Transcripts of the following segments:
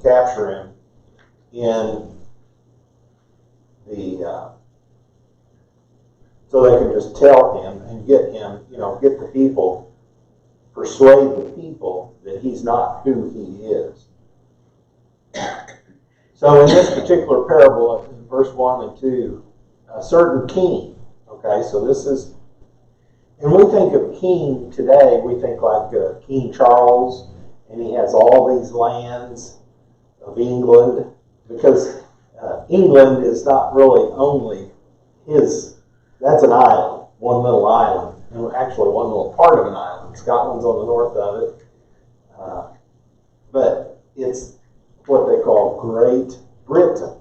capture him in the, so they can just tell him and get him, get the people, persuade the people that he's not who he is. So in this particular parable, in verse 1 and 2, a certain king, okay, so this is, and we think of king today, we think like King Charles, and he has all these lands of England, because England is not really only his, that's an island, one little island, and actually one little part of an island. Scotland's on the north of it, but it's what they call Great Britain,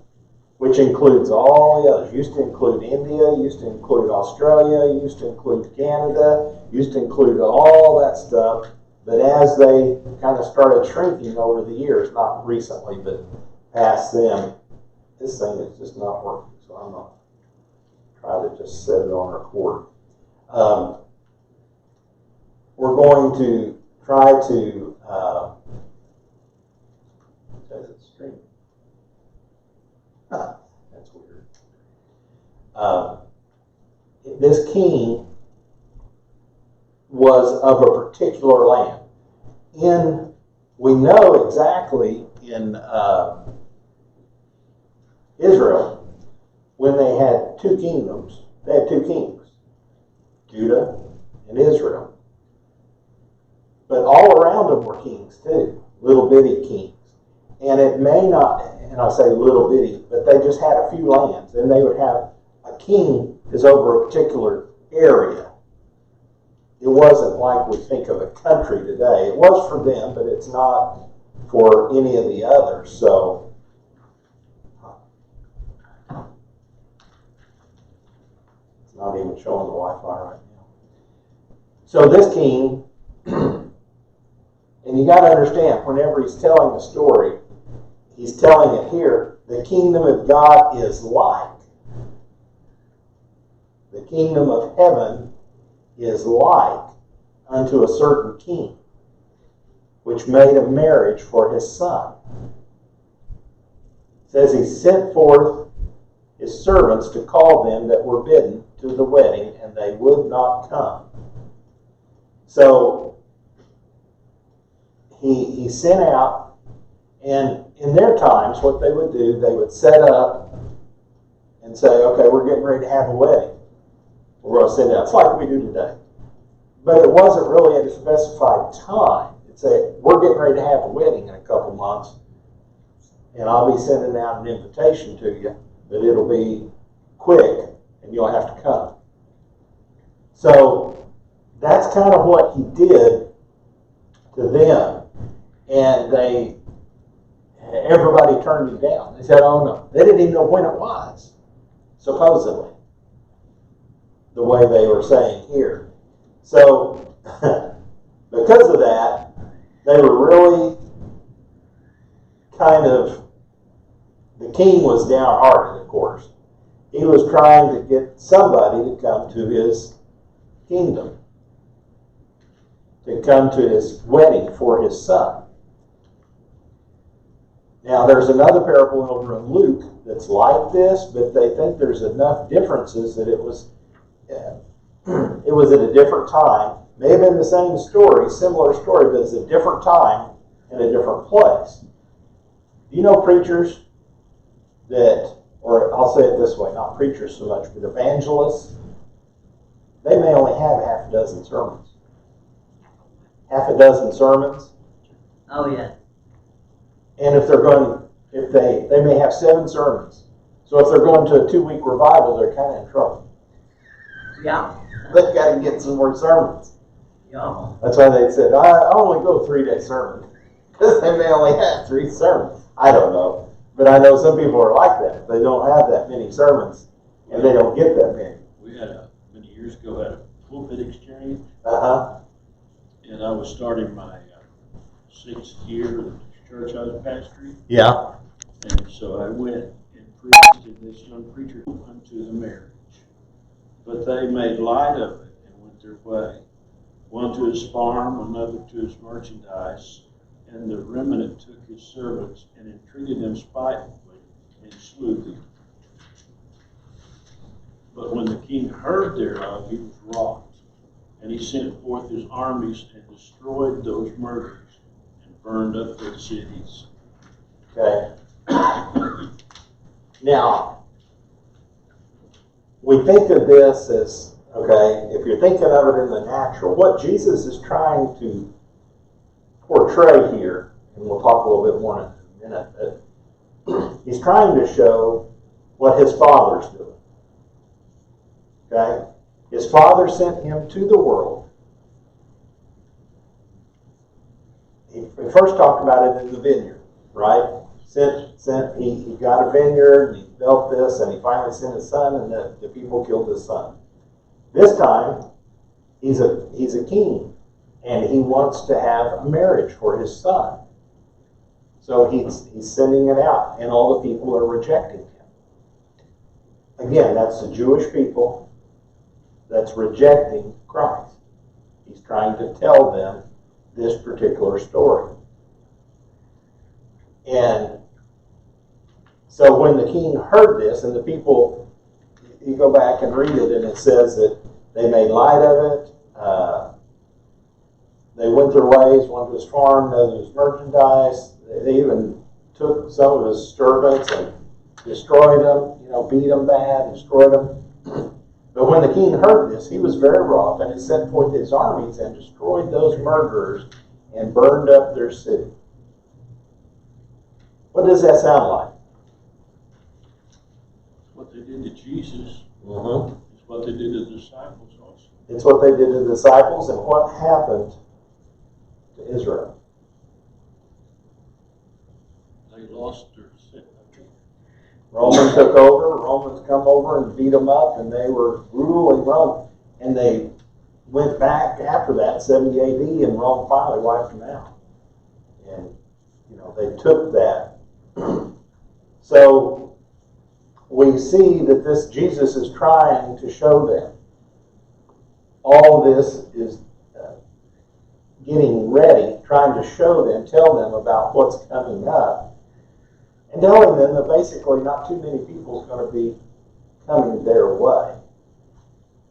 which includes all the others. Used to include India, used to include Australia, used to include Canada, used to include all that stuff. But as they kind of started shrinking over the years, not recently, but past them, this thing is just not working. So I'm going to try to just set it on record. We're going to try to, says it's streaming. That's weird. This king was of a particular land. We know exactly in Israel, when they had two kingdoms, they had two kings, Judah and Israel. But all around them were kings too, little bitty kings. And it may not, and I say little bitty, but they just had a few lands, and they would have a king is over a particular area. It wasn't like we think of a country today. It was for them, but it's not for any of the others. So, it's not even showing the Wi-Fi right now. So this king, and you got to understand, whenever he's telling the story, he's telling it here, the kingdom of God is like. The kingdom of heaven is like unto a certain king, which made a marriage for his son. It says he sent forth his servants to call them that were bidden to the wedding, and they would not come. So he sent out, and in their times, what they would do, they would set up and say, okay, we're getting ready to have a wedding. We're going to send out. It's like we do today. But it wasn't really at a specified time. It's we're getting ready to have a wedding in a couple months, and I'll be sending out an invitation to you, but it'll be quick, and you'll have to come. So that's kind of what he did to them. And everybody turned him down. They said, oh no. They didn't even know when it was, supposedly, the way they were saying here. So, because of that, they were really kind of, the king was downhearted, of course. He was trying to get somebody to come to his kingdom, to come to his wedding for his son. Now, there's another parable over in Luke that's like this, but they think there's enough differences that it was at a different time. May have been the same story, similar story, but it's a different time and a different place. Do you know preachers that, or I'll say it this way, not preachers so much, but evangelists, they may only have half a dozen sermons. Half a dozen sermons. Oh, yeah. And if they're going, they may have 7 sermons. So if they're going to a 2-week revival, they're kind of in trouble. Yeah. They've got to get some more sermons. Yeah. That's why they said, I only go 3-day sermon. Because they may only have 3 sermons. I don't know. But I know some people are like that. They don't have that many sermons, and they don't get that many. We had many years ago, had a pulpit exchange. Uh-huh. And I was starting my 6th year of the church I was pastoring. Yeah. And so I went and preached to this young preacher unto the marriage. But they made light of it and went their way. One to his farm, another to his merchandise, And the remnant took his servants and entreated them spitefully and slew them. But when the king heard thereof, he was wroth, and he sent forth his armies and destroyed those murderers and burned up their cities. Okay. Now, we think of this as, okay, if you're thinking of it in the natural, what Jesus is trying to portray here, and we'll talk a little bit more in a minute, but he's trying to show what his Father's doing. Okay? His Father sent him to the world. He first talked about it in the vineyard, right? He got a vineyard, and he built this, and he finally sent his son, and the people killed his son. This time, he's a king, and he wants to have a marriage for his son. So he's sending it out, and all the people are rejecting him. Again, that's the Jewish people that's rejecting Christ. He's trying to tell them this particular story. And so when the king heard this, and the people, you go back and read it, and it says that they made light of it. They went their ways, one to his farm, another to his merchandise. They even took some of his servants and destroyed them, beat them bad, destroyed them. But when the king heard this, he was very wroth, and he sent forth his armies and destroyed those murderers and burned up their city. What does that sound like? What they did to Jesus Mm-hmm. is what they did to the disciples also. It's what they did to the disciples, and what happened to Israel. They lost their city. Romans took over. Romans come over and beat them up, and they were ruling Rome. And they went back after that, 70 AD, and Rome finally wiped them out. And, they took that. So we see that this Jesus is trying to show them. All this is getting ready, trying to show them, tell them about what's coming up, and telling them that basically not too many people is going to be coming their way.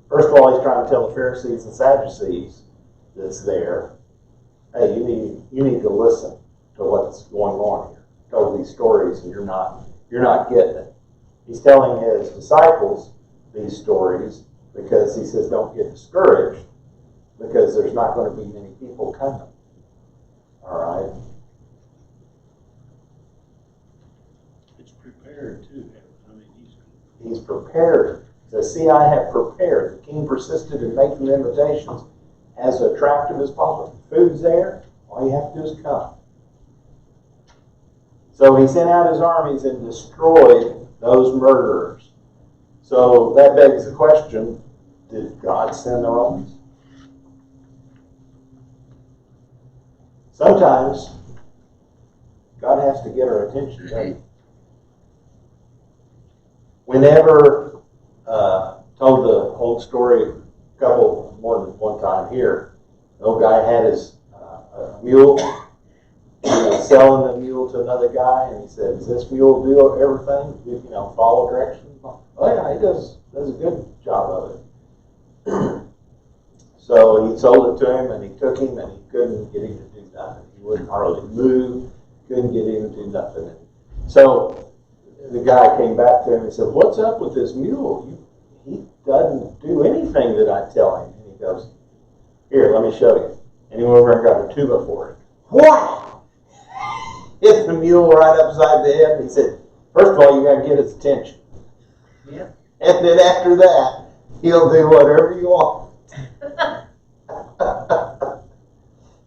First of all, he's trying to tell the Pharisees and Sadducees that's there, hey, you need to listen to what's going on here. Told these stories, and you're not getting it. He's telling his disciples these stories because he says don't get discouraged, because there's not going to be many people coming. All right? It's prepared too. He's prepared. He says, see, I have prepared. The king persisted in making invitations as attractive as possible. Food's there. All you have to do is come. So he sent out his armies and destroyed those murderers. So that begs the question, did God send the Romans? Sometimes God has to get our attention, doesn't he? We never told the old story a couple, more than one time here. The old guy had his mule. He was selling the mule to another guy, and he said, does this mule do everything? Follow directions? Oh yeah, he does a good job of it. So he sold it to him, and he took him, and he couldn't get him to do nothing. He wouldn't hardly move, couldn't get him to do nothing. So the guy came back to him and said, what's up with this mule? He doesn't do anything that I tell him. And he goes, here, let me show you. And he went over and got a tuba for it. What? Hit the mule right upside the head. And he said, first of all, you got to get his attention. Yeah. And then after that, he'll do whatever you want.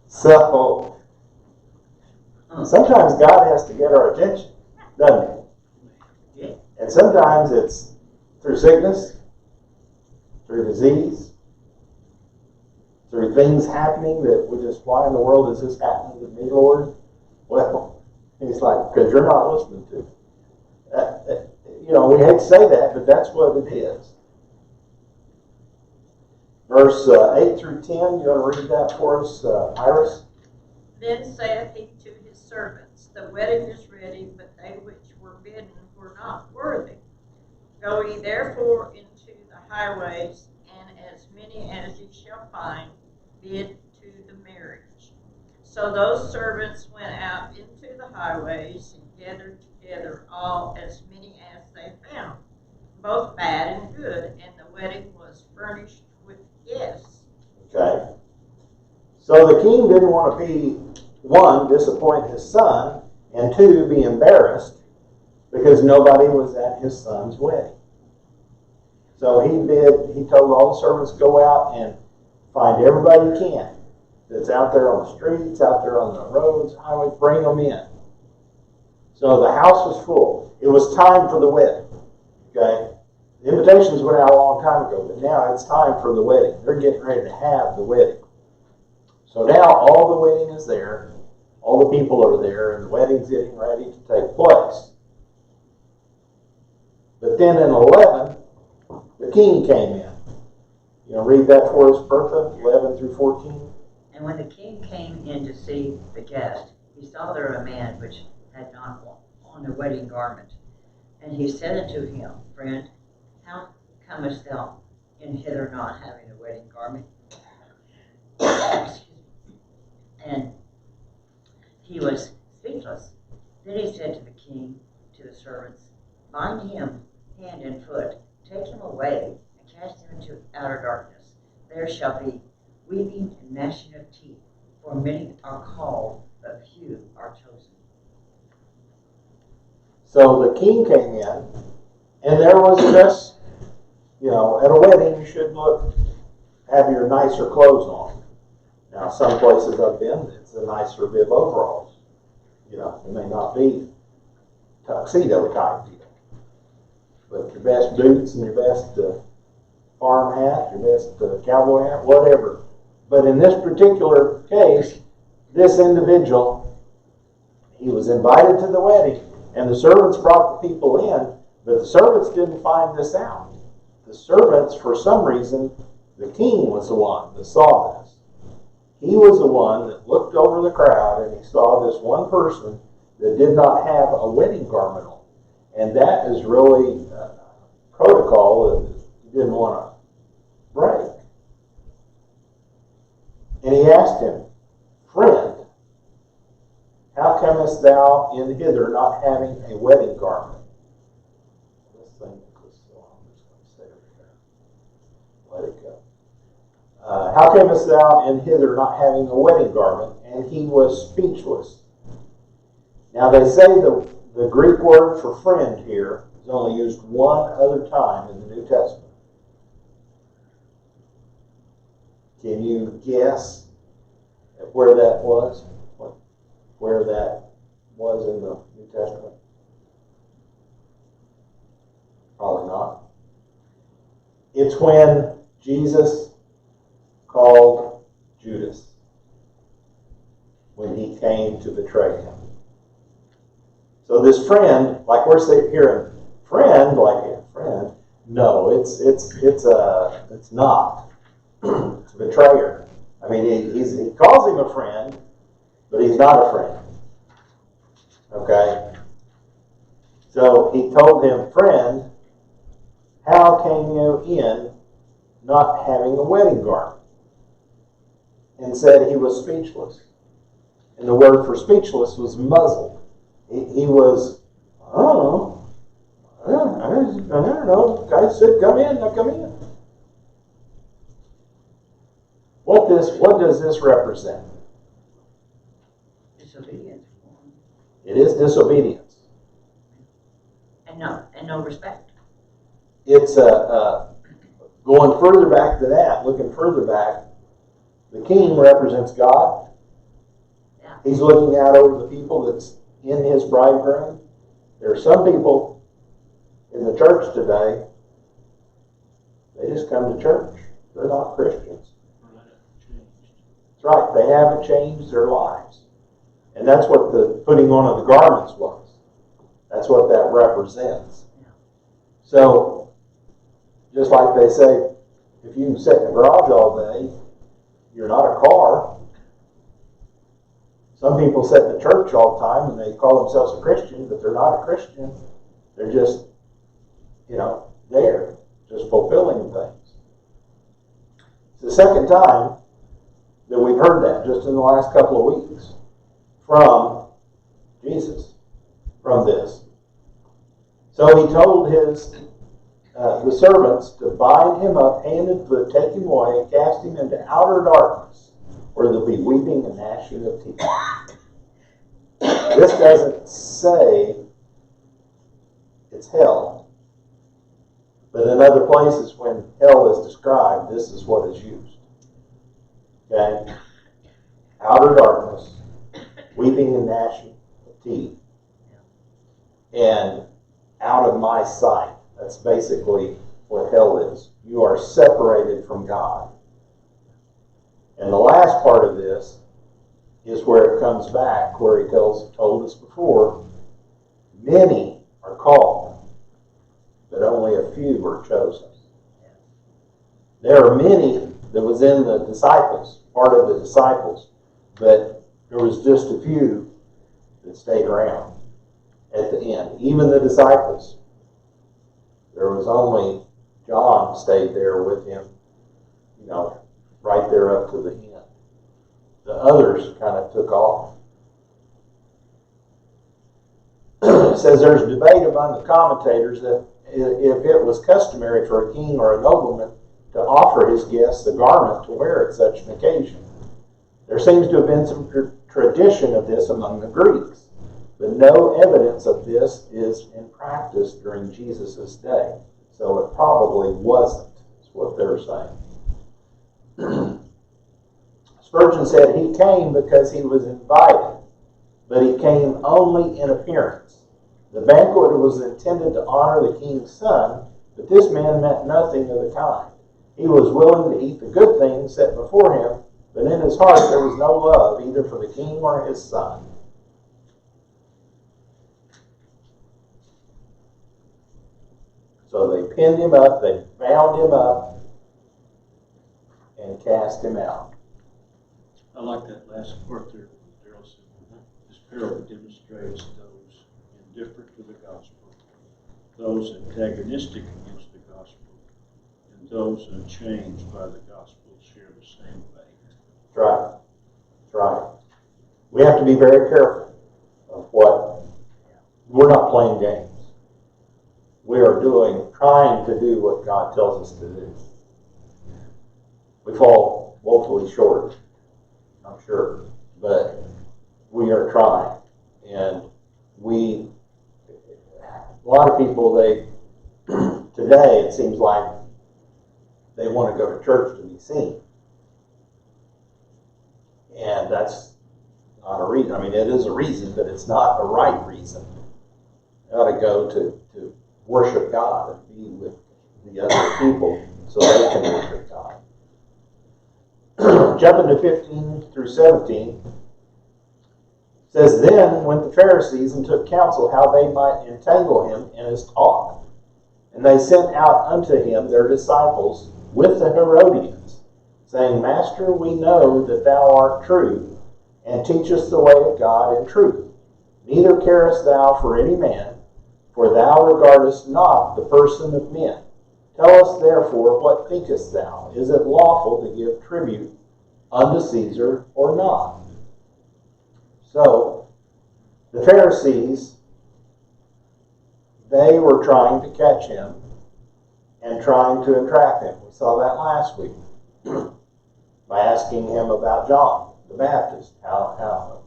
So, sometimes God has to get our attention, doesn't he? Yeah. And sometimes it's through sickness, through disease, through things happening that we just, why in the world is this happening to me, Lord? Well, he's like, because you're not listening to me. We hate to say that, but that's what it is. Verse 8 through 10, you want to read that for us, Iris? Then saith he to his servants, The wedding is ready, but they which were bidden were not worthy. Go ye therefore into the highways, and as many as ye shall find, bid to the marriage. So those servants went out into the highways, and gathered together all as many as they found, both bad and good, and the wedding was furnished with guests. Okay. So the king didn't want to be, one, disappoint his son, and two, be embarrassed because nobody was at his son's wedding. So he told all the servants, go out and find everybody you can that's out there on the streets, out there on the roads, highways, bring them in. So the house was full. It was time for the wedding. Okay? The invitations went out a long time ago, but now it's time for the wedding. They're getting ready to have the wedding. So now all the wedding is there, all the people are there, and the wedding's getting ready to take place. But then in 11, the king came in. You know, read that for us, Bertha, 11 through 14. And when the king came in to see the guest, he saw there a man which had not on a wedding garment. And he said unto him, Friend, how comest thou in hither not having a wedding garment? And he was speechless. Then he said to the king, to the servants, Bind him hand and foot, take him away, and cast him into outer darkness. There shall be weeping and gnashing of teeth, for many are called, but few are chosen. So the king came in, and there was this, you know, at a wedding you should have your nicer clothes on. Now some places I've been, it's a nicer bib overalls. You know, it may not be tuxedo type deal. But your best boots and your best farm hat, your best cowboy hat, whatever. But in this particular case, this individual, he was invited to the wedding, and the servants brought the people in, but the servants didn't find this out. The servants, for some reason, the king was the one that saw this. He was the one that looked over the crowd, and he saw this one person that did not have a wedding garment on. And that is really protocol that he didn't want to break. And he asked him, Friend, how comest thou in hither not having a wedding garment? This thing was so I'm just going to stay over here. Let it go. How camest thou in hither not having a wedding garment? And he was speechless. Now they say the Greek word for friend here is only used one other time in the New Testament. Can you guess where that was? Where that was in the New Testament? Probably not. It's when Jesus called Judas when he came to betray him. So this friend, like we're saying here, friend, like a friend. No, it's not. It's a betrayer. I mean, he calls him a friend, but he's not a friend. Okay? So he told him, Friend, how came you in not having a wedding garment? And said he was speechless. And the word for speechless was muzzled. He was, I don't know. Guy said, come in, now come in. What does this represent? Disobedience. It is disobedience. And no respect. It's going further back to that, looking further back. The king represents God. Yeah. He's looking out over the people that's in his bridegroom. There are some people in the church today, they just come to church. They're not Christians. That's right. They haven't changed their lives. And that's what the putting on of the garments was. That's what that represents. Yeah. So, just like they say, if you can sit in the garage all day, you're not a car. Some people sit in the church all the time and they call themselves a Christian, but they're not a Christian. They're just, there, just fulfilling things. It's the second time that we've heard that just in the last couple of weeks from Jesus, from this. So he told the servants to bind him up hand and foot, take him away, and cast him into outer darkness, where there'll be weeping and gnashing of teeth. This doesn't say it's hell. But in other places, when hell is described, this is what is used. Okay? Outer darkness, weeping and gnashing of teeth. And out of my sight. That's basically what hell is. You are separated from God. And the last part of this is where it comes back, where he told us before, many are called, but only a few were chosen. There are many that was in the disciples, part of the disciples, but there was just a few that stayed around at the end. Even the disciples. There was only John stayed there with him, right there up to the end. The others kind of took off. It says there's a debate among the commentators that if it was customary for a king or a nobleman to offer his guests a garment to wear at such an occasion. There seems to have been some tradition of this among the Greeks, but no evidence of this is in practice during Jesus' day. So it probably wasn't, is what they're saying. Spurgeon said he came because he was invited, but he came only in appearance. The banquet was intended to honor the king's son, but this man meant nothing of the kind. He was willing to eat the good things set before him, but in his heart there was no love either for the king or his son. So they pinned him up, they bound him up, and cast him out. I like that last part there. Daryl said, this parable demonstrates those indifferent to the gospel, those antagonistic against the gospel, and those unchanged by the gospel share the same fate. That's right. That's right. We have to be very careful of what, we're not playing games. We are trying to do what God tells us to do. We fall woefully short, I'm sure, but we are trying. And a lot of people, today it seems like they want to go to church to be seen. And that's not a reason. I mean, it is a reason, but it's not a right reason. You ought to go to worship God and be with the other people so they can worship God. Jumping to 15 through 17, says, Then went the Pharisees and took counsel how they might entangle him in his talk. And they sent out unto him their disciples with the Herodians, saying, Master, we know that thou art true, and teachest the way of God in truth. Neither carest thou for any man, for thou regardest not the person of men. Tell us therefore, what thinkest thou? Is it lawful to give tribute unto Caesar or not? So, the Pharisees, they were trying to catch him and trying to entrap him. We saw that last week by asking him about John the Baptist. How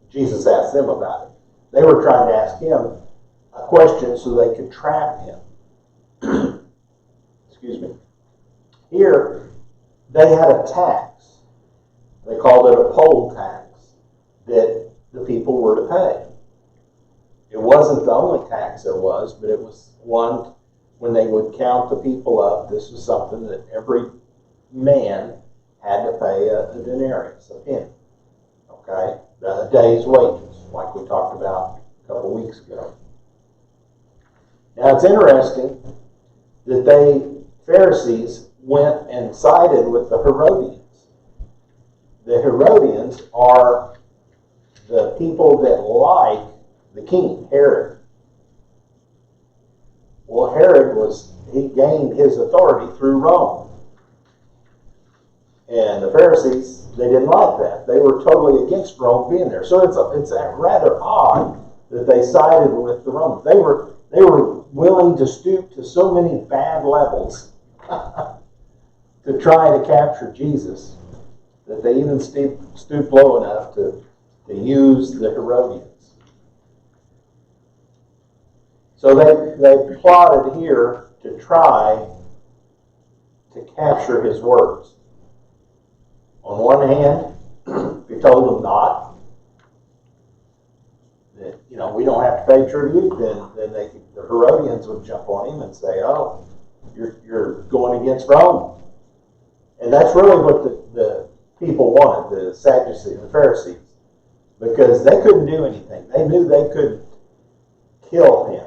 Jesus asked them about it. They were trying to ask him a question so they could trap him. Excuse me. Here, they had a tax. They called it a poll tax that the people were to pay. It wasn't the only tax there was, but it was one when they would count the people up. This was something that every man had to pay a denarius, a penny. Okay? A day's wages, like we talked about a couple weeks ago. Now it's interesting that Pharisees went and sided with the Herodians. The Herodians are the people that like the king, Herod. Well, Herod he gained his authority through Rome. And the Pharisees, they didn't like that. They were totally against Rome being there. So it's rather odd that they sided with the Romans. They were willing to stoop to so many bad levels to try to capture Jesus that they even stooped low enough to use the Herodians. So they plotted here to try to capture his words. On one hand, we told them not, that we don't have to pay tribute, then the Herodians would jump on him and say, "Oh, you're going against Rome," and that's really what the people wanted, the Sadducees, the Pharisees, because they couldn't do anything. They knew they couldn't kill him.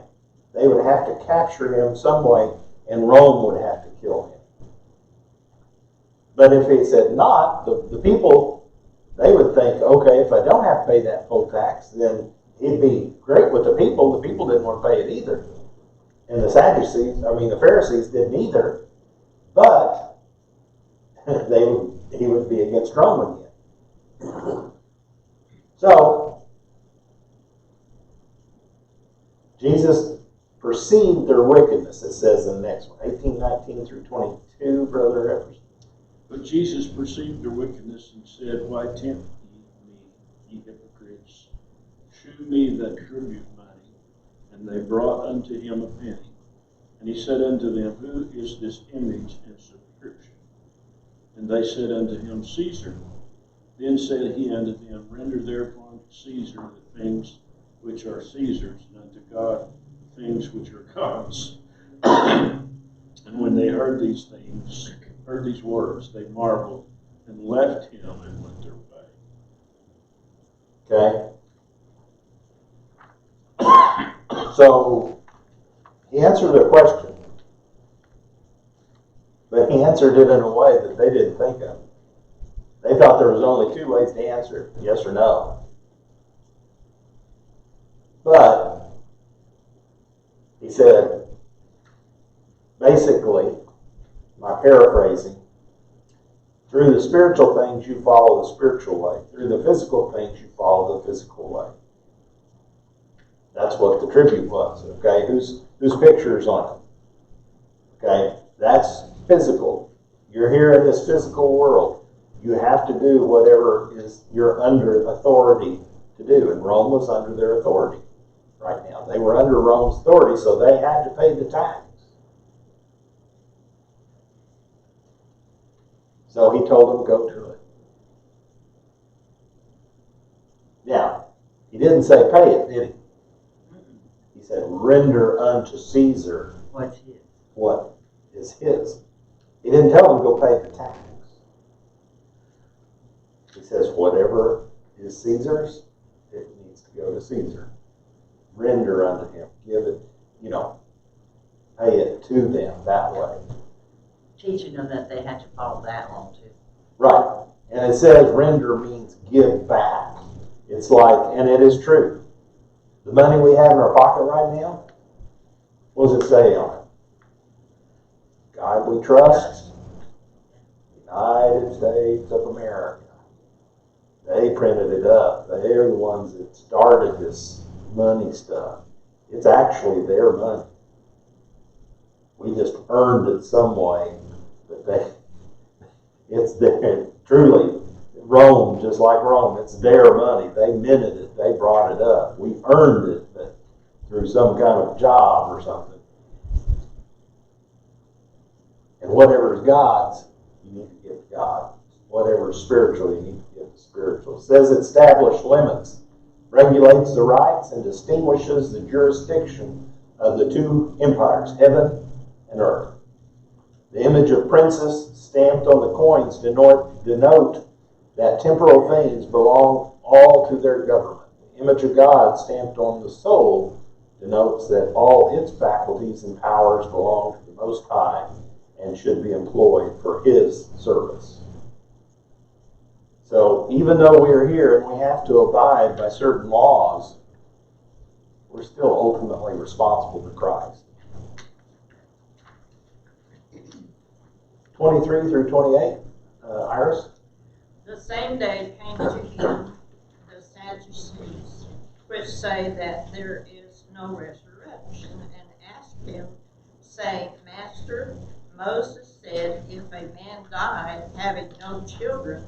They would have to capture him some way, and Rome would have to kill him. But if he said not, the people, they would think, okay, if I don't have to pay that full tax, then it'd be great with the people. The people didn't want to pay it either. And the Pharisees didn't either. But he would be against Rome again. So, Jesus perceived their wickedness, it says in the next one, 18:19 through 22, Brother Evers. But Jesus perceived their wickedness and said, Why tempt ye me, ye hypocrites? Shew me that tribute money. And they brought unto him a penny. And he said unto them, Who is this image and superscription? And they said unto him, Caesar. Then said he unto them, Render therefore unto Caesar the things which are Caesar's, and unto God the things which are God's. And when they heard these words, they marveled and left him and went their way. Okay. So he answered their question, but he answered it in a way that they didn't think of. They thought there was only two ways to answer it, yes or no. But he said, basically, my paraphrasing, through the spiritual things you follow the spiritual way. Through the physical things you follow the physical way. That's what the tribute was, okay? Whose picture is on it? Okay? That's physical. You're here in this physical world. You have to do whatever you're under authority to do. And Rome was under their authority right now. They were under Rome's authority, so they had to pay the tax. So he told them, go do it. Now, he didn't say pay it, did he? He said, render unto Caesar What's his? what is his. He didn't tell them to go pay the tax. He says, whatever is Caesar's, it needs to go to Caesar. Render unto him. Give it, pay it to them that way. Teaching them that they had to follow that law too. Right. And it says render means give back. It's like, and it is true. The money we have in our pocket right now, what does it say on it? God we trust, United States of America. They printed it up. They're the ones that started this money stuff. It's actually their money. We just earned it some way, but it's their, truly, Rome, just like Rome, it's their money. They minted it. They brought it up. We earned it, but through some kind of job or something. And whatever is God's, you need to give to God. Whatever is spiritual, you need to give to spiritual. It says it established limits, regulates the rights, and distinguishes the jurisdiction of the two empires, heaven and earth. The image of princes stamped on the coins denote that temporal things belong all to their government. The image of God stamped on the soul denotes that all its faculties and powers belong to the Most High and should be employed for His service. So even though we're here and we have to abide by certain laws, we're still ultimately responsible to Christ. 23 through 28, Iris? The same day came to him the Sadducees, which say that there is no resurrection, and asked him, saying, Master, Moses said, if a man died having no children,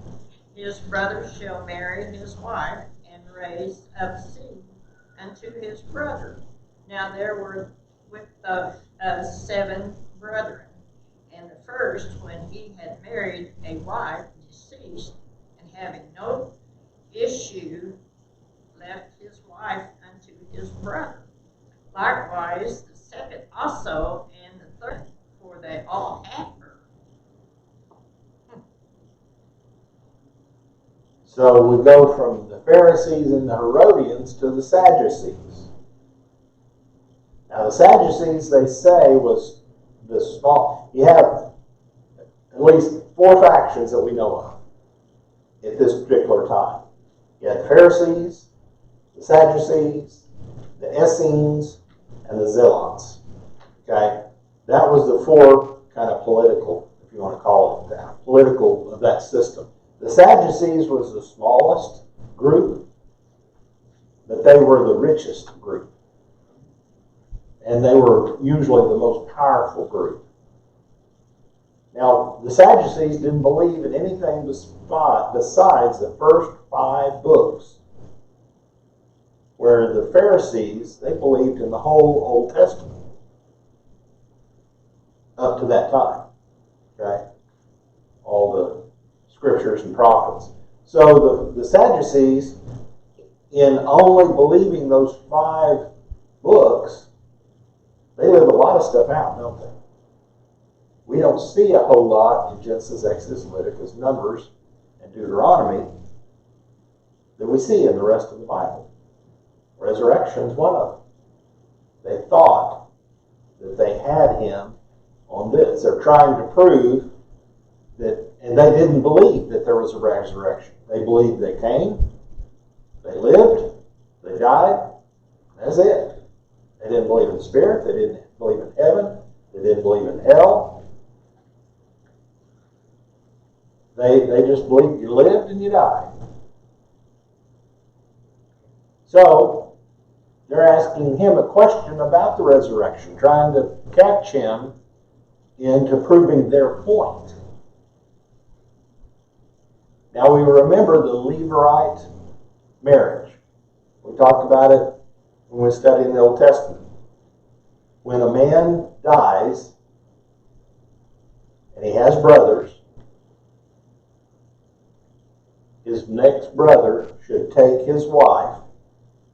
his brother shall marry his wife and raise up seed unto his brother. Now there were with the 7 brethren, and the first, when he had married a wife, deceased, and having no issue, left his wife unto his brother. Likewise the second also, and the third, for they all had her. So we go from the Pharisees and the Herodians to the Sadducees. Now the Sadducees, they say, was the small. You have at least 4 factions that we know of at this particular time. You had the Pharisees, the Sadducees, the Essenes, and the Zealots. Okay? That was the 4 kind of political, if you want to call it that, political of that system. The Sadducees was the smallest group, but they were the richest group. And they were usually the most powerful group. Now, the Sadducees didn't believe in anything besides the first 5 books, where the Pharisees, they believed in the whole Old Testament up to that time. Okay? All the scriptures and prophets. So the Sadducees, in only believing those 5 books, they leave a lot of stuff out, don't they? We don't see a whole lot in Genesis, Exodus, Leviticus, Numbers, and Deuteronomy that we see in the rest of the Bible. Resurrection is one of them. They thought that they had him on this. They're trying to prove that, and they didn't believe that there was a resurrection. They believed they came, they lived, they died, that's it. They didn't believe in spirit, they didn't believe in heaven, they didn't believe in hell. They just believed you lived and you died. So, they're asking him a question about the resurrection, trying to catch him into proving their point. Now we remember the Levirate marriage. We talked about it when we studied the Old Testament. When a man dies and he has brothers, his next brother should take his wife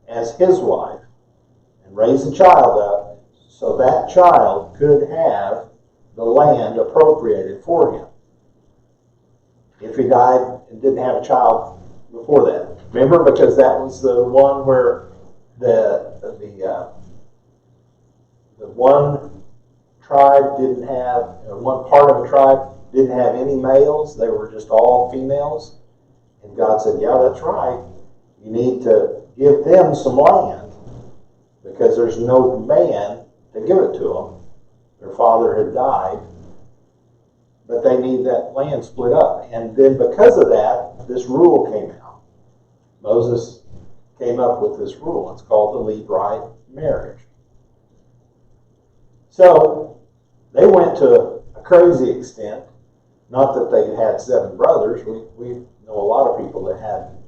as his wife and raise a child up so that child could have the land appropriated for him if he died and didn't have a child before that. Remember, because that was the one where the one tribe didn't have, one part of the tribe didn't have any males. They were just all females. And God said, yeah, that's right. You need to give them some land because there's no man to give it to them. Their father had died, but they need that land split up. And then because of that, this rule came out. Moses came up with this rule. It's called the Levirate marriage. So they went to a crazy extent. Not that they had 7 brothers. We know a lot of people that had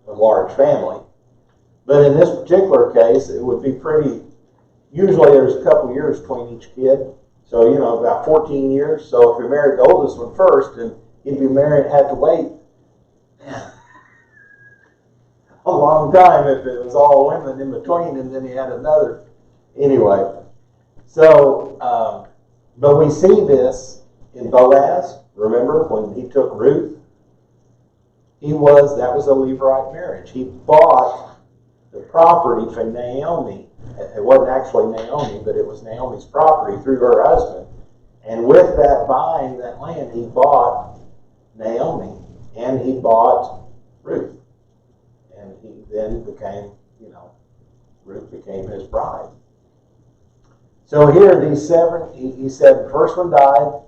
a large family. But in this particular case, it would be pretty, usually there's a couple years between each kid. So, about 14 years. So if you married the oldest one first, and he'd be married, had to wait a long time if it was all women in between, and then he had another. Anyway, so, but we see this in Boaz. Remember when he took Ruth? That was a Levirate marriage. He bought the property from Naomi. It wasn't actually Naomi, but it was Naomi's property through her husband. And with that buying that land, he bought Naomi, and he bought Ruth. And he then became, Ruth became his bride. So here, these seven, he said the first one died,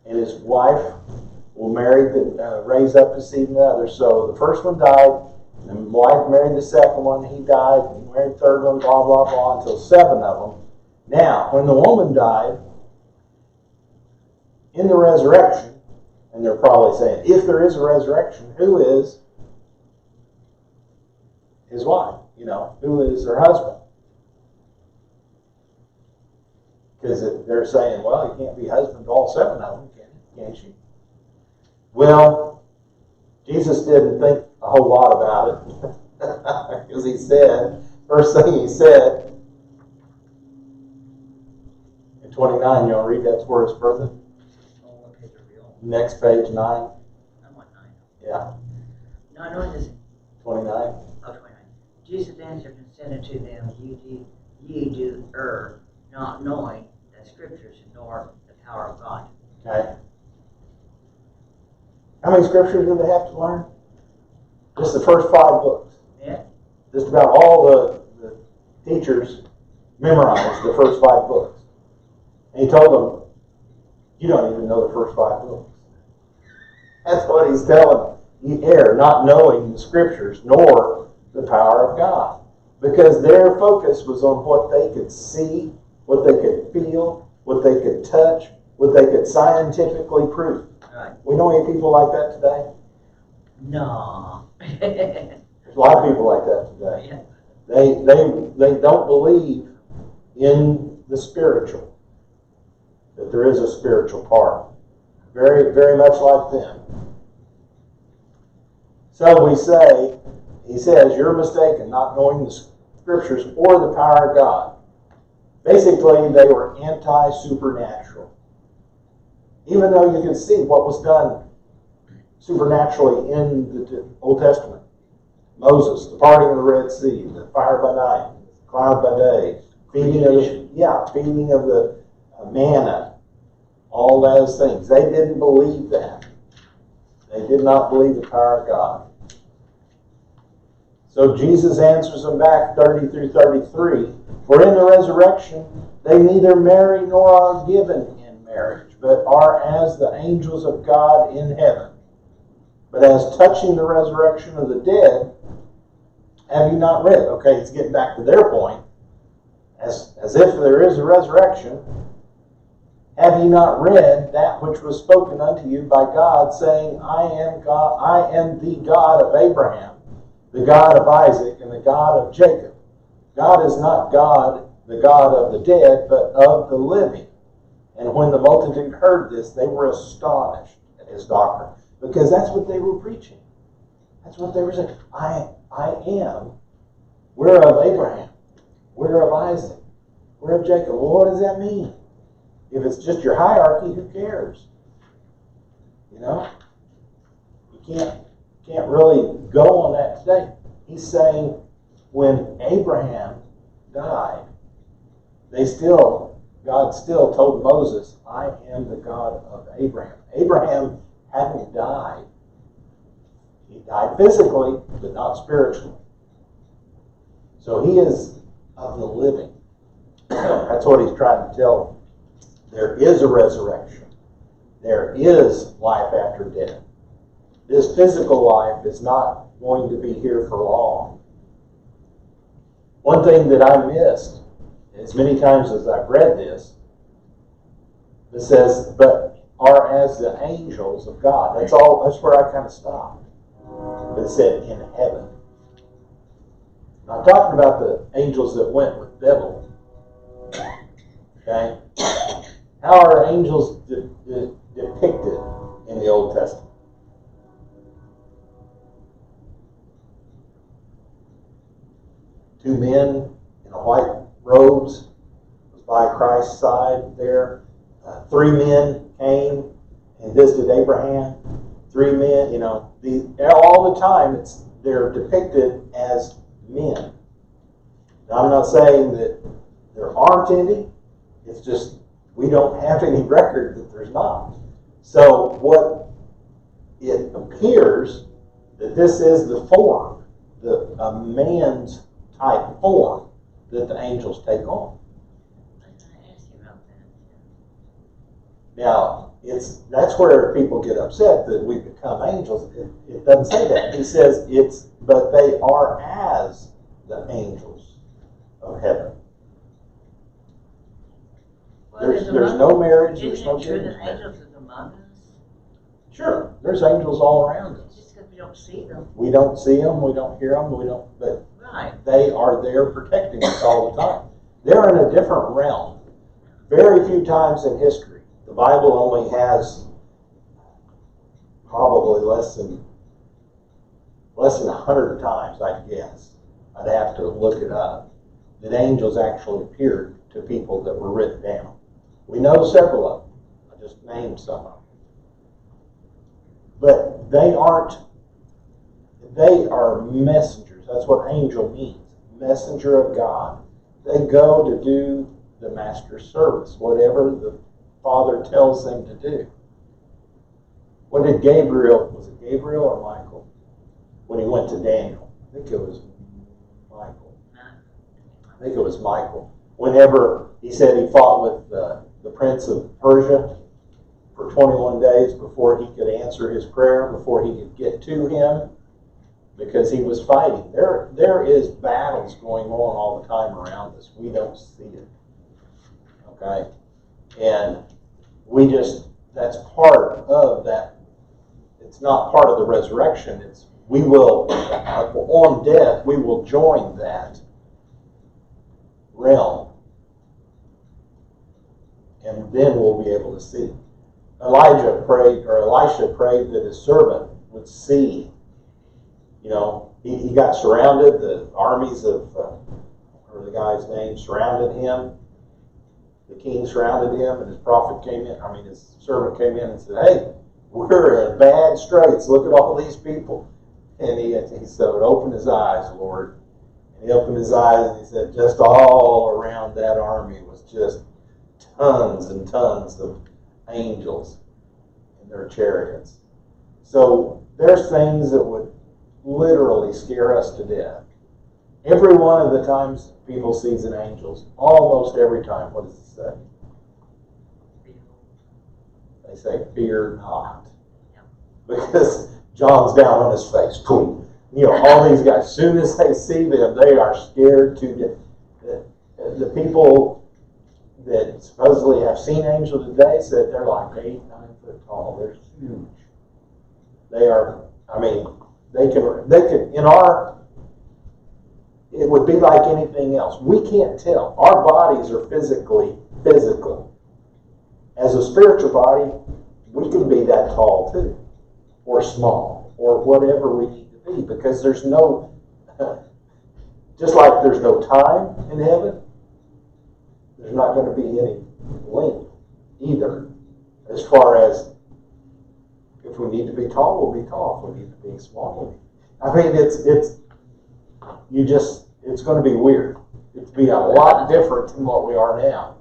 and his wife will raise up his seed and the other. So the first one died, and the wife married the second one, he died, and he married the third one, blah, blah, blah, until 7 of them. Now, when the woman died, in the resurrection, and they're probably saying, if there is a resurrection, who is his wife? Who is her husband? Because they're saying, well, you can't be husband to all 7 of them, can't you? Well, Jesus didn't think a whole lot about it. Because he said, first thing he said, in 29, you want to read that for us further? Next page, 9. I'm on 9. Yeah. No, no, this 29. Oh, 29. Jesus answered and said unto them, Ye do err, not knowing the scriptures nor the power of God. Okay. How many scriptures do they have to learn? Just the first 5 books. Yeah. Just about all the teachers memorized the first 5 books. And he told them, you don't even know the first 5 books. That's what he's telling them. You err, not knowing the scriptures nor the power of God. Because their focus was on what they could see, what they could feel, what they could touch, what they could scientifically prove. Right. We know any people like that today? No. There's a lot of people like that today. Yeah. They don't believe in the spiritual, that there is a spiritual part. Very, very much like them. So he says, you're mistaken, not knowing the scriptures or the power of God. Basically, they were anti-supernatural. Even though you can see what was done supernaturally in the Old Testament. Moses, the parting of the Red Sea, the fire by night, cloud by day, feeding of the manna, all those things. They didn't believe that. They did not believe the power of God. So Jesus answers them back 30 through 33. For in the resurrection they neither marry nor are given in marriage, but are as the angels of God in heaven. But as touching the resurrection of the dead, have you not read? Okay, it's getting back to their point. As if there is a resurrection, have you not read that which was spoken unto you by God, saying, I am God, I am the God of Abraham, the God of Isaac, and the God of Jacob. God is not God, the God of the dead, but of the living. And when the multitude heard this, they were astonished at his doctrine, because that's what they were preaching. That's what they were saying. I am. We're of Abraham. We're of Isaac. We're of Jacob. Well, what does that mean? If it's just your hierarchy, who cares? You can't really go on that today. He's saying when Abraham died, God still told Moses, I am the God of Abraham. Abraham hadn't died. He died physically, but not spiritually. So he is of the living. That's what he's trying to tell them. There is a resurrection. There is life after death. This physical life is not going to be here for long. One thing that I missed, as many times as I've read this, it says, but are as the angels of God. That's where I kind of stopped. But it said in heaven. I'm talking about the angels that went with the devil. Okay? How are angels depicted in the Old Testament? Two men in white robes was by Christ's side there. 3 men came and visited Abraham. 3 men, all the time they're depicted as men. Now, I'm not saying that there aren't any. It's just we don't have any record that there's not. So what it appears that this is the form, a man's type form that the angels take on. I asked you about that. Now, that's where people get upset that we become angels. It doesn't say that. He says but they are as the angels of heaven. Well, There's no marriage, there's Isn't no it true getting that married. angels is among us? Sure, there's angels all around us. Just because we don't see them. We don't see them, we don't hear them, but Right. they are there protecting us all the time. They're in a different realm. Very few times in history, the Bible only has probably less than 100 times, I'd guess. I'd have to look it up, that angels actually appeared to people that were written down. We know several of them. I just named some of them. But they are messengers. That's what angel means. Messenger of God. They go to do the master's service, whatever the Father tells them to do. What did was it Gabriel or Michael? When he went to Daniel. I think it was Michael. I think it was Michael. Whenever he said he fought with the prince of Persia for 21 days before he could answer his prayer, before he could get to him, because he was fighting. There is battles going on all the time around us. We don't see it. Okay? And that's part of that. It's not part of the resurrection. We will, on death, we will join that realm. And then we'll be able to see. Elisha prayed that his servant would see. You know, he got surrounded. The armies of, or the guy's name, surrounded him. The king surrounded him, and his his servant came in and said, "Hey, we're in bad straits. Look at all these people." And he said, "Open his eyes, Lord." And he opened his eyes, and he said, just all around that army was just tons and tons of angels in their chariots. So there's things that would literally scare us to death. Every one of the times people sees an angel, almost every time, what does it say? They say, "Fear not." Because John's down on his face. Boom. You know, all these guys, as soon as they see them, they are scared to death. The people that supposedly have seen angels today said they're like 8, 9 foot tall. They're huge. They are, they can, it would be like anything else. We can't tell. Our bodies are physical. As a spiritual body, we can be that tall too, or small, or whatever we need to be, because there's no, just like there's no time in heaven, there's not going to be any length either. As far as if we need to be tall, we'll be tall. If we need to be small, it's going to be weird. It's be a lot different than what we are now.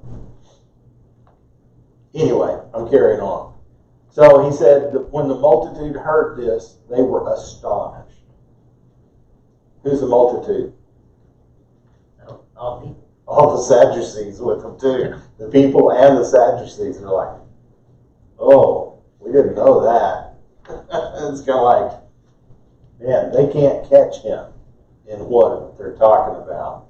Anyway, I'm carrying on. So he said that when the multitude heard this, they were astonished. Who's the multitude? All people. All the Sadducees with them too. The people and the Sadducees are like, "Oh, we didn't know that." It's kind of like, man, they can't catch him in what they're talking about.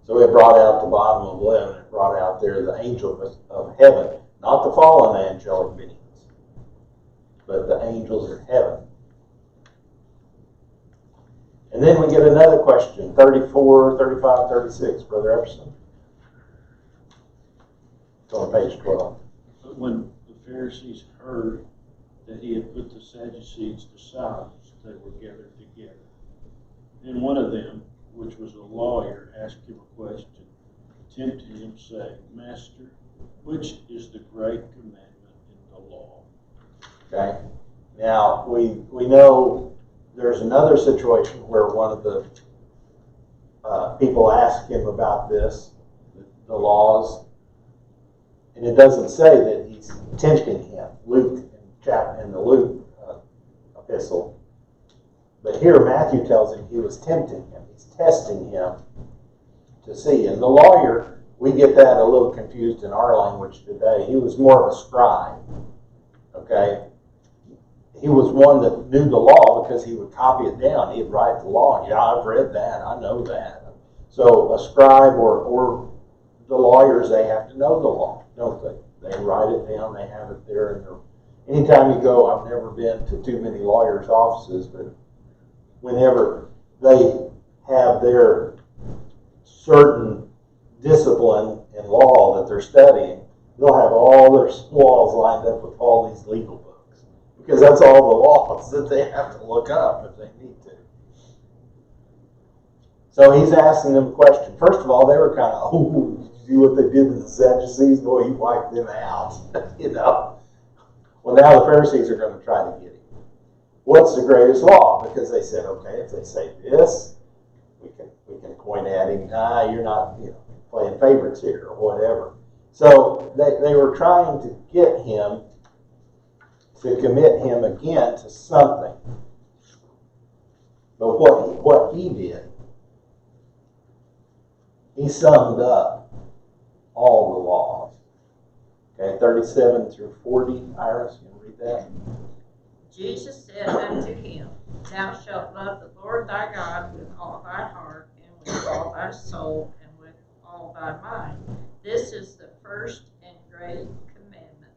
So it brought out the bottom of 11. It brought out there the angel of heaven, not the fallen angelic beings, but the angels of heaven. And then we get another question, 34, 35, 36. Brother Epson. It's on page 12. But when the Pharisees heard that he had put the Sadducees to silence, they were gathered together. And one of them, which was a lawyer, asked him a question, tempting him, saying, "Master, which is the great commandment in the law?" Okay. Now we know there's another situation where one of the people asked him about this, the laws, and it doesn't say that he's tempting him. Luke in the Luke epistle. But here Matthew tells him he was tempting him. He's testing him to see. And the lawyer, we get that a little confused in our language today. He was more of a scribe. Okay? He was one that knew the law because he would copy it down. He'd write the law. Yeah, I've read that. I know that. So a scribe or the lawyers, they have to know the law, don't they? They write it down. They have it there. And anytime you go, I've never been to too many lawyers' offices, but whenever they have their certain discipline and law that they're studying, they'll have all their walls lined up with all these legal books, because that's all the laws that they have to look up if they need to. So he's asking them a question. First of all, they were kind of, oh, did you see what they did to the Sadducees? Boy, he wiped them out. Well, now the Pharisees are going to try to get him. What's the greatest law? Because they said, okay, if they say this, we can point at him. You're not, playing favorites here or whatever. So they were trying to get him to commit him again to something. But what he did, he summed up all the laws. Okay, 37 through 40. Iris, you want to read that? Jesus said unto him, Thou shalt love the Lord thy God with all thy heart, and with all thy soul, and with all thy mind. This is the first and great commandment.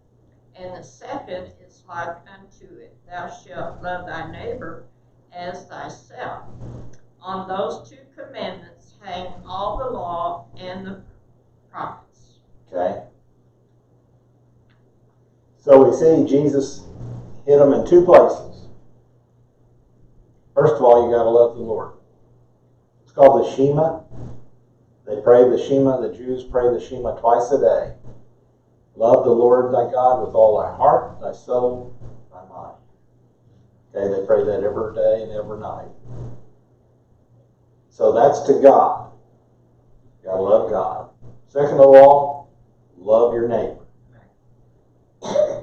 And the second is like unto it. Thou shalt love thy neighbor as thyself. On those two commandments hang all the law and the prophets. Okay. So we see Jesus hit them in two places. First of all, you got to love the Lord. It's called the Shema. They pray the Shema. The Jews pray the Shema twice a day. Love the Lord thy God with all thy heart, thy soul, thy mind. Okay, they pray that every day and every night. So that's to God. You got to love God. Second of all, love your neighbor.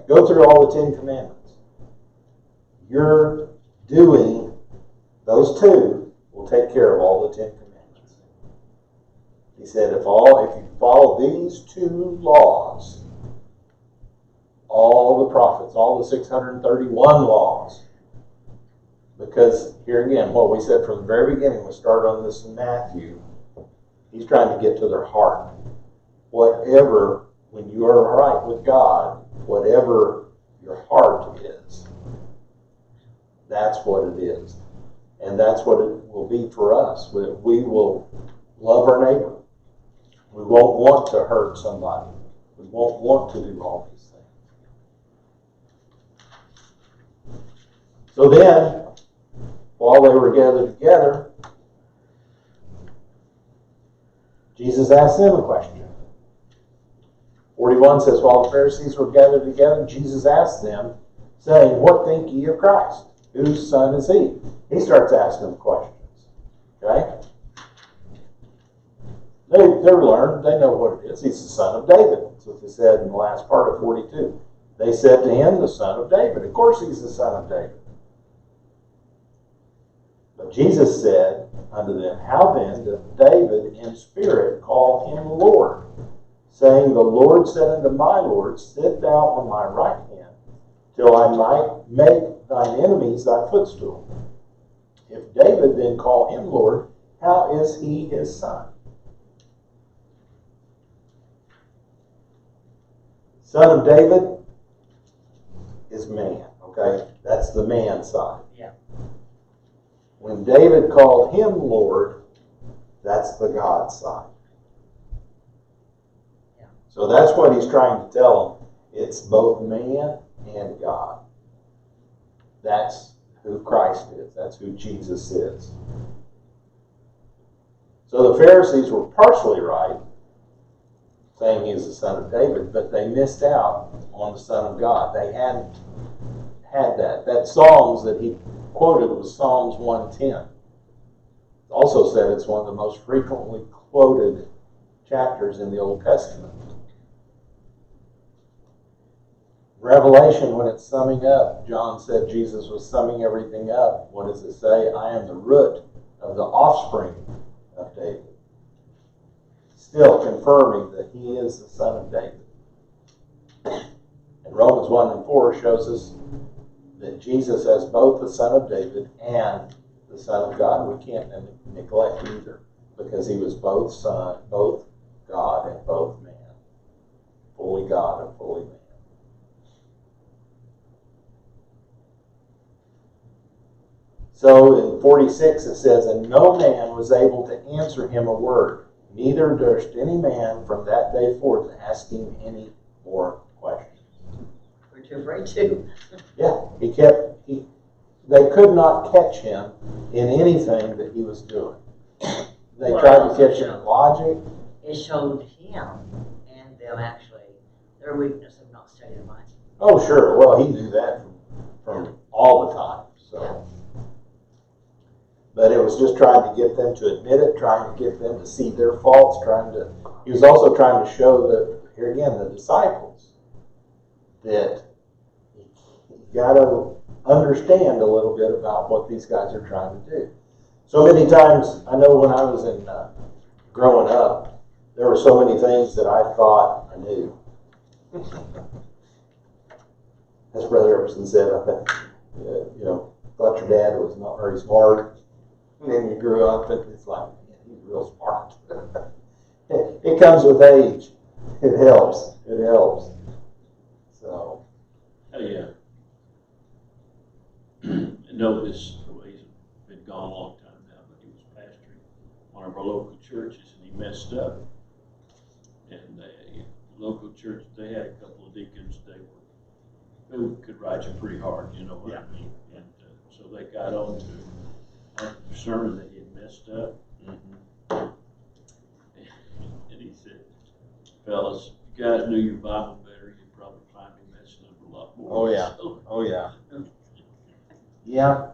Go through all the 10 commandments. You're doing those two will take care of all the 10 commandments. He said, if you follow these 2 laws, all the prophets, all the 631 laws, because here again, what we said from the very beginning, we started on this in Matthew, he's trying to get to their heart. Whatever, when you are right with God, whatever your heart is, that's what it is. And that's what it will be for us. We will love our neighbor. We won't want to hurt somebody. We won't want to do all these things. So then, while they were gathered together, Jesus asked them a question. 41 says, while the Pharisees were gathered together, Jesus asked them, saying, what think ye of Christ? Whose son is he? He starts asking them questions. Okay? They're learned. They know what it is. He's the son of David. That's what they said in the last part of 42. They said to him, the son of David. Of course he's the son of David. But Jesus said unto them, how then doth David in spirit call him Lord, saying, the Lord said unto my Lord, sit thou on my right hand, till I might make thine enemies thy footstool. If David then call him Lord, how is he his son? Son of David is man, okay? That's the man side. Yeah. When David called him Lord, that's the God side. Yeah. So that's what he's trying to tell them. It's both man and God. That's who Christ is. That's who Jesus is. So the Pharisees were partially right, saying he's the son of David, but they missed out on the Son of God. They hadn't had that. That Psalms that he quoted was Psalms 110. It also said it's one of the most frequently quoted chapters in the Old Testament. Revelation, when it's summing up, John said Jesus was summing everything up. What does it say? I am the root of the offspring of David. Still confirming that he is the son of David. And Romans 1 and 4 shows us that Jesus is both the son of David and the son of God. We can't neglect either, because he was both son, both God and both man. Fully God and fully man. So in 46 it says, and no man was able to answer him a word, neither durst any man from that day forth ask him any more questions. We're too afraid to. Yeah, they could not catch him in anything that he was doing. They tried to catch him in logic. It showed him and them actually their weakness of not studying much. Oh, sure. Well, he knew that from all the time. So, but it was just trying to get them to admit it, trying to get them to see their faults, he was also trying to show that, here again, the disciples, that you got to understand a little bit about what these guys are trying to do. So many times, I know when I was growing up, there were so many things that I thought I knew. As Brother Everson said, thought your dad was not very smart. And then you grew up and it's like, man, he's real smart. It comes with age. It helps. It helps. So. Oh, yeah. I know this, he's been gone a long time now, but he was pastoring one of our local churches and he messed up. And the local church, they had a couple of deacons, who could write you pretty hard, you know what I mean? And so they got on to our sermon that he had messed up. Mm-hmm. And he said, fellas, if you guys knew your Bible better, you'd probably find me messing up a lot more. Oh, yeah. So, Oh, yeah. Yeah.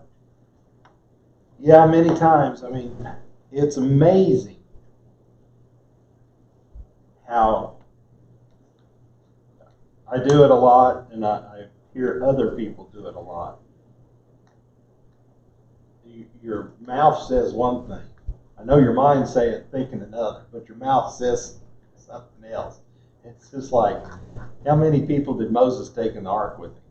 Yeah, many times. I mean, it's amazing how I do it a lot, and I hear other people do it a lot. Your mouth says one thing. I know your mind thinking another, but your mouth says something else. It's just like, how many people did Moses take in the ark with him?